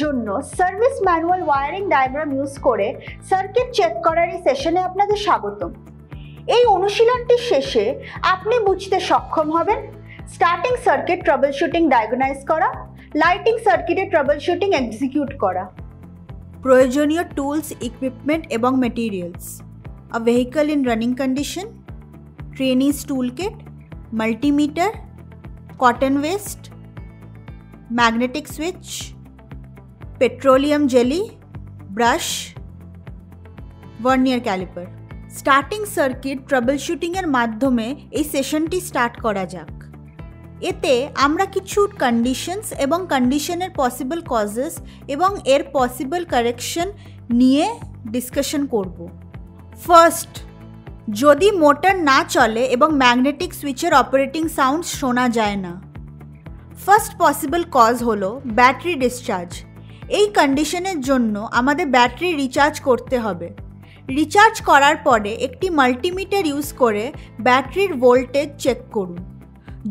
জন্য service manual wiring diagram use করে circuit check করার এই সেশনে আপনাদের স্বাগতম। এই অনুশীলনটির শেষে আপনি বুঝতে সক্ষম হবেন স্টার্টিং সার্কিট ট্রাবলশুটিং ডায়াগনাইজ করা, লাইটিং সার্কিটের ট্রাবলশুটিং এক্সিকিউট করা। প্রয়োজনীয় টুলস, ইকুইপমেন্ট এবং materials: a vehicle in running condition, trainees toolkit, multimeter, cotton waste, magnetic switch, petroleum jelly, brush, vernier caliper. Starting circuit ট্রাবলশুটিংয়ের মাধ্যমে এই সেশনটি স্টার্ট করা যাক। এতে আমরা কিছু কন্ডিশনস এবং কন্ডিশনের পসিবল কজেস এবং এর পসিবল কারেকশন নিয়ে ডিসকাশন করব। ফার্স্ট, যদি মোটর না চলে এবং ম্যাগনেটিক সুইচের অপারেটিং সাউন্ড শোনা যায় না। ফার্স্ট পসিবল কজ হলো ব্যাটারি ডিসচার্জ। এই কন্ডিশনের জন্য আমাদের ব্যাটারি রিচার্জ করতে হবে। রিচার্জ করার পরে একটি মাল্টিমিটার ইউজ করে ব্যাটারির ভোল্টেজ চেক করুন।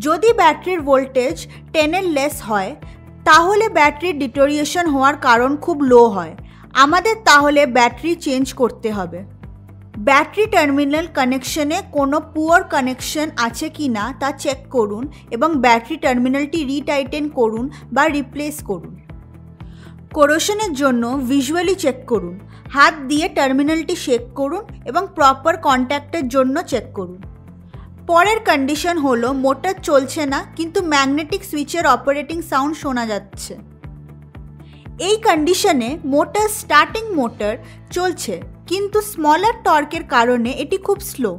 যদি ব্যাটারির ভোল্টেজ 10-এর লেস হয় তাহলে ব্যাটারির ডিটোরিয়েশন হওয়ার কারণ খুব লো হয়, আমাদের তাহলে ব্যাটারি চেঞ্জ করতে হবে। ব্যাটারি টার্মিনাল কানেকশনে কোনো পুয়ার কানেকশন আছে কি না তা চেক করুন এবং ব্যাটারি টার্মিনালটি রিটাইটেন করুন বা রিপ্লেস করুন। কোরোশনের জন্য ভিজুয়ালি চেক করুন। হাত দিয়ে টার্মিনালটি শেক করুন এবং প্রপার কন্ট্যাক্টের জন্য চেক করুন। পরের কন্ডিশন হলো মোটর চলছে না কিন্তু ম্যাগনেটিক সুইচের অপারেটিং সাউন্ড শোনা যাচ্ছে। এই কন্ডিশনে মোটর স্টার্টিং মোটর চলছে কিন্তু স্মলার টর্কের কারণে এটি খুব স্লো।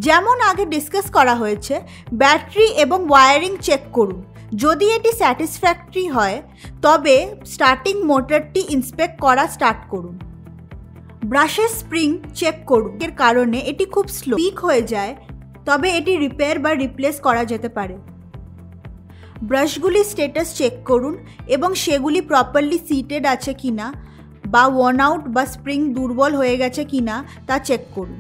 যেমন আগে ডিসকাস করা হয়েছে, ব্যাটারি এবং ওয়ারিং চেক করুন। যদি এটি স্যাটিসফ্যাক্টরি হয় তবে স্টার্টিং মোটরটি ইন্সপেক্ট করা স্টার্ট করুন। ব্রাশের স্প্রিং চেক করুন, এর কারণে এটি খুব স্লো পিক হয়ে যায়, তবে এটি রিপেয়ার বা রিপ্লেস করা যেতে পারে। ব্রাশগুলির স্ট্যাটাস চেক করুন এবং সেগুলি প্রপারলি সিটেড আছে কিনা বা ওয়ার্ন আউট বা স্প্রিং দুর্বল হয়ে গেছে কিনা তা চেক করুন।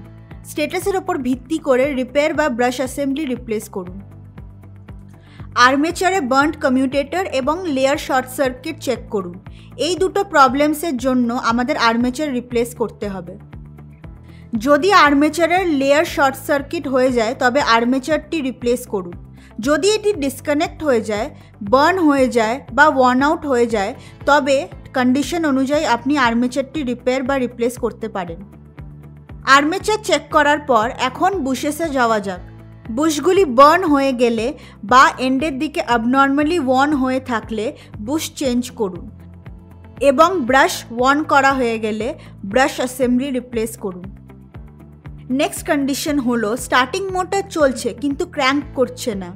স্ট্যাটাসের ওপর ভিত্তি করে রিপেয়ার বা ব্রাশ অ্যাসেম্বলি রিপ্লেস করুন। আর্মেচারে বার্ন্ট কমিউটেটর এবং লেয়ার শর্ট সার্কিট চেক করুন। এই দুটো প্রবলেমসের জন্য আমাদের আর্মেচার রিপ্লেস করতে হবে। যদি আর্মেচারের লেয়ার শর্ট সার্কিট হয়ে যায় তবে আর্মেচারটি রিপ্লেস করুন। যদি এটি ডিসকানেক্ট হয়ে যায়, বার্ন হয়ে যায় বা ওয়ার্ন আউট হয়ে যায় তবে কন্ডিশন অনুযায়ী আপনি আর্মেচারটি রিপেয়ার বা রিপ্লেস করতে পারেন। আর্মেচার চেক করার পর এখন বুশেসে যাওয়া যাক। বুশগুলি বার্ন হয়ে গেলে বা এন্ডের দিকে অ্যাবনর্মালি ওয়ার্ন হয়ে থাকলে বুশ চেঞ্জ করুন এবং ব্রাশ ওয়ার্ন করা হয়ে গেলে ব্রাশ অ্যাসেম্বলি রিপ্লেস করুন। নেক্সট কন্ডিশন হলো স্টার্টিং মোটর চলছে কিন্তু ক্র্যাঙ্ক করছে না।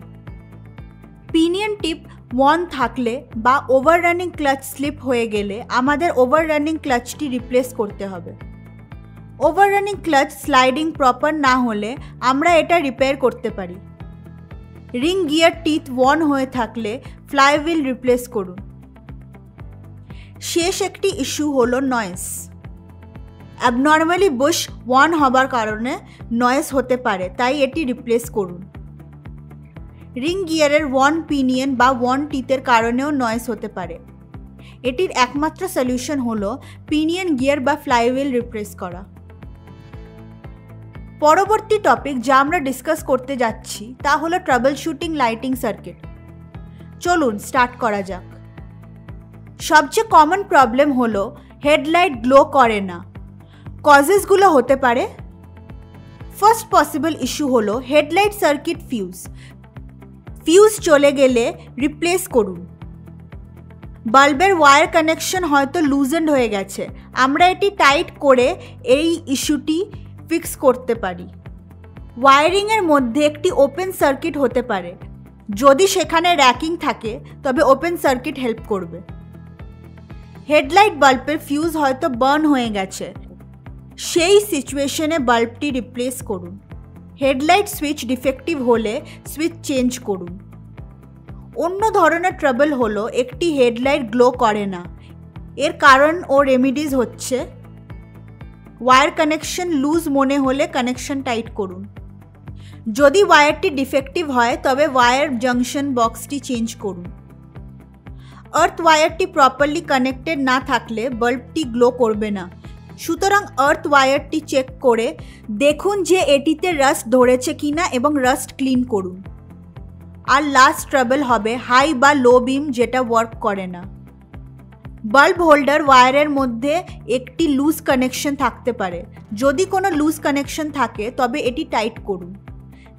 পিনিয়ন টিপ ওয়ার্ন থাকলে বা ওভাররানিং ক্লাচ স্লিপ হয়ে গেলে আমাদের ওভাররানিং ক্লাচটি রিপ্লেস করতে হবে। ওভাররানিং ক্লাচ স্লাইডিং প্রপার না হলে আমরা এটা রিপেয়ার করতে পারি। রিং গিয়ার টিথ ওয়ার্ন হয়ে থাকলে ফ্লাইহুইল রিপ্লেস করুন। শেষ একটি ইস্যু হলো নয়েজ। অ্যাবনর্মালি বুশ ওয়ার্ন হবার কারণে নয়েজ হতে পারে, তাই এটি রিপ্লেস করুন। রিং গিয়ারের ওয়ার্ন পিনিয়ন বা ওয়ার্ন টিথের কারণেও নয়েজ হতে পারে। এটির একমাত্র সলিউশন হলো পিনিয়ন গিয়ার বা ফ্লাইহুইল রিপ্লেস করা। পরবর্তী টপিক যা আমরা ডিসকাস করতে যাচ্ছি তা হলো ট্রাবলশুটিং লাইটিং সার্কিট। চলুন স্টার্ট করা যাক। সবচেয়ে কমন প্রবলেম হলো হেডলাইট গ্লো করে না। কজেসগুলো হতে পারে: ফার্স্ট পসিবল ইস্যু হলো হেডলাইট সার্কিট ফিউজ। ফিউজ চলে গেলে রিপ্লেস করুন। বাল্বের ওয়্যার কানেকশন হয়তো লুজেন্ড হয়ে গেছে, আমরা এটি টাইট করে এই ইস্যুটি ফিক্স করতে পারি। ওয়ারিংয়ের মধ্যে একটি ওপেন সার্কিট হতে পারে, যদি সেখানে র্যাকিং থাকে তবে ওপেন সার্কিট হেল্প করবে। হেডলাইট বাল্বের ফিউজ হয়তো বার্ন হয়ে গেছে, সেই সিচুয়েশনে বাল্বটি রিপ্লেস করুন। হেডলাইট সুইচ ডিফেক্টিভ হলে সুইচ চেঞ্জ করুন। অন্য ধরনের ট্রাবল হলো একটি হেডলাইট গ্লো করে না। এর কারণ ও রেমিডিজ হচ্ছে: ওয়্যার কানেকশন লুজ মনে হলে কানেকশন টাইট করুন। যদি ওয়্যারটি ডিফেক্টিভ হয় তবে ওয়্যার জাংশন বক্সটি চেঞ্জ করুন। আর্থ ওয়্যারটি প্রপারলি কানেক্টেড না থাকলে বাল্বটি গ্লো করবে না। সুতরাং আর্থ ওয়্যারটি চেক করে দেখুন যে এটিতে রাস্ট ধরেছে কিনা এবং রাস্ট ক্লিন করুন। আর লাস্ট ট্রাবল হবে হাই বা লো বিম যেটা ওয়ার্ক করে না। বাল্ব হোল্ডার ওয়্যারের মধ্যে একটি লুজ কানেকশন থাকতে পারে। যদি কোনো লুজ কানেকশন থাকে তবে এটি টাইট করুন।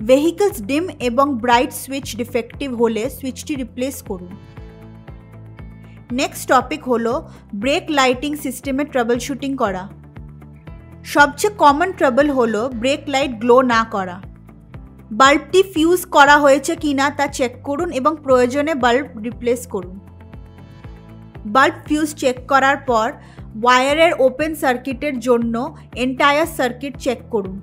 ভেহিকলস ডিম এবং ব্রাইট সুইচ ডিফেক্টিভ হলে সুইচটি রিপ্লেস করুন। নেক্সট টপিক হলো ব্রেক লাইটিং সিস্টেমে ট্রাবল শুটিং করা। সবচেয়ে কমন ট্রাবল হলো ব্রেক লাইট গ্লো না করা। বাল্বটি ফিউজ করা হয়েছে কিনা তা চেক করুন এবং প্রয়োজনে বাল্ব রিপ্লেস করুন। বাল্ব ফিউজ চেক করার পর ওয়্যারের ওপেন সার্কিটের জন্য এন্টায়ার সার্কিট চেক করুন।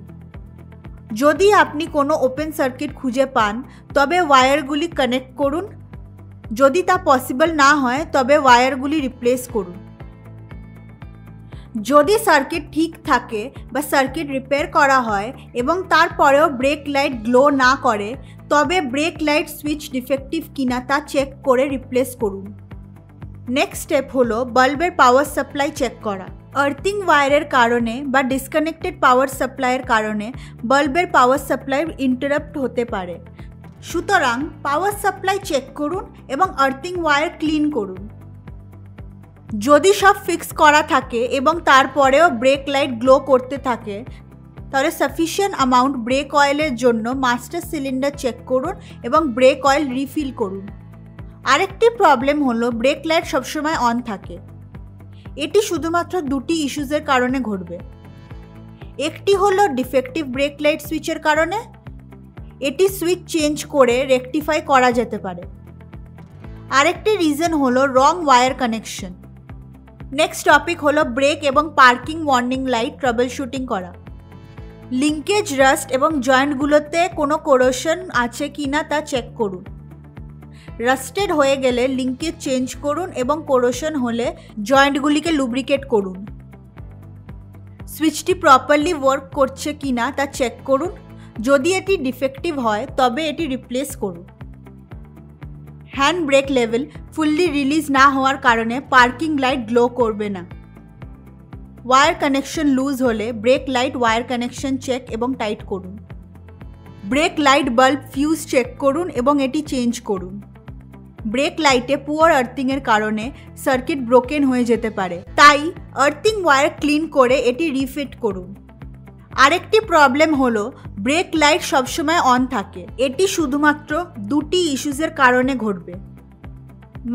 যদি আপনি কোনো ওপেন সার্কিট খুঁজে পান তবে ওয়্যারগুলি কানেক্ট করুন। যদি তা পসিবল না হয় তবে ওয়্যারগুলি রিপ্লেস করুন। যদি সার্কিট ঠিক থাকে বা সার্কিট রিপেয়ার করা হয় এবং তারপরেও ব্রেক লাইট গ্লো না করে তবে ব্রেক লাইট সুইচ ডিফেক্টিভ কিনা তা চেক করে রিপ্লেস করুন। নেক্সট স্টেপ হলো বাল্বের পাওয়ার সাপ্লাই চেক করা। আর্থিং ওয়্যারের কারণে বা ডিসকানেক্টেড পাওয়ার সাপ্লাইয়ের কারণে বাল্বের পাওয়ার সাপ্লাই ইন্টারাপ্ট হতে পারে। সুতরাং পাওয়ার সাপ্লাই চেক করুন এবং আর্থিং ওয়্যার ক্লিন করুন। যদি সব ফিক্স করা থাকে এবং তারপরেও ব্রেক লাইট গ্লো করতে থাকে তাহলে সাফিসিয়েন্ট অ্যামাউন্ট ব্রেক অয়েলের জন্য মাস্টার সিলিন্ডার চেক করুন এবং ব্রেক অয়েল রিফিল করুন। আরেকটি প্রবলেম হলো ব্রেক লাইট সবসময় অন থাকে। এটি শুধুমাত্র দুটি ইস্যুজের কারণে ঘটবে। একটি হলো ডিফেক্টিভ ব্রেক লাইট সুইচের কারণে, এটি সুইচ চেঞ্জ করে রেকটিফাই করা যেতে পারে। আরেকটি রিজন হলো রং ওয়্যার কানেকশন। নেক্সট টপিক হলো ব্রেক এবং parking warning light trouble shooting করা। লিঙ্কেজ, রাস্ট এবং জয়েন্টগুলোতে কোনো কোরোশন আছে কিনা তা চেক করুন। রাস্টেড হয়ে গেলে লিঙ্কেজ চেঞ্জ করুন এবং কোরোশন হলে জয়েন্টগুলিকে লুব্রিকেট করুন। সুইচটি প্রপারলি ওয়ার্ক করছে কিনা তা চেক করুন। যদি এটি ডিফেক্টিভ হয় তবে এটি রিপ্লেস করুন। Hand brake lever fully release না হওয়ার কারণে পার্কিং লাইট গ্লো করবে না। ওয়্যার কানেকশন লুজ হলে brake light wire connection check এবং টাইট করুন। Brake light bulb fuse check করুন এবং এটি চেঞ্জ করুন। ব্রেক লাইটে পুয়ার আর্থিংয়ের কারণে সার্কিট ব্রোকেন হয়ে যেতে পারে, তাই আর্থিং ওয়্যার ক্লিন করে এটি রিফিট করুন। আরেকটি প্রবলেম হলো ব্রেক লাইট সবসময় অন থাকে। এটি শুধুমাত্র দুটি ইস্যুজের কারণে ঘটবে।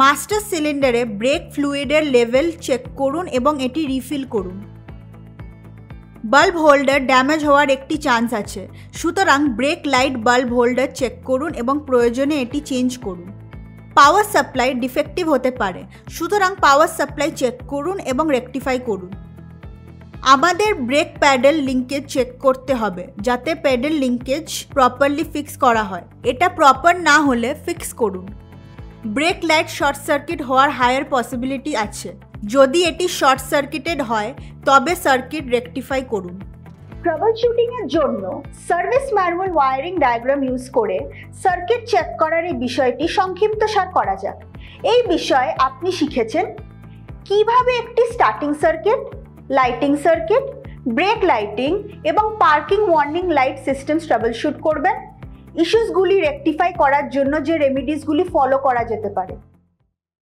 মাস্টার সিলিন্ডারে ব্রেক ফ্লুইডের লেভেল চেক করুন এবং এটি রিফিল করুন। বাল্ব হোল্ডার ড্যামেজ হওয়ার একটি চান্স আছে, সুতরাং brake light bulb holder check করুন এবং প্রয়োজনে এটি চেঞ্জ করুন। পাওয়ার সাপ্লাই ডিফেক্টিভ হতে পারে, সুতরাং পাওয়ার সাপ্লাই চেক করুন এবং রেকটিফাই করুন। আমাদের ব্রেক প্যাডেল লিঙ্কেজ চেক করতে হবে যাতে প্যাডেল লিঙ্কেজ প্রপারলি ফিক্স করা হয়। এটা প্রপার না হলে ফিক্স করুন। ব্রেক লাইট শর্ট সার্কিট হওয়ার হায়ার পসিবিলিটি আছে। যদি এটি শর্ট সার্কিটেড হয় তবে সার্কিট রেকটিফাই করুন। ট্রাবল শুটিং এর জন্য service manual wiring diagram use করে সার্কিট চেক করার এই বিষয়টি সংক্ষিপ্তসার করা যাক। এই বিষয়ে আপনি শিখেছেন কিভাবে একটি starting circuit, lighting circuit, brake lighting এবং parking warning light system troubleshoot করবেন, ইস্যুসগুলি রেকটিফাই করার জন্য যে রেমিডিসগুলি ফলো করা যেতে পারে।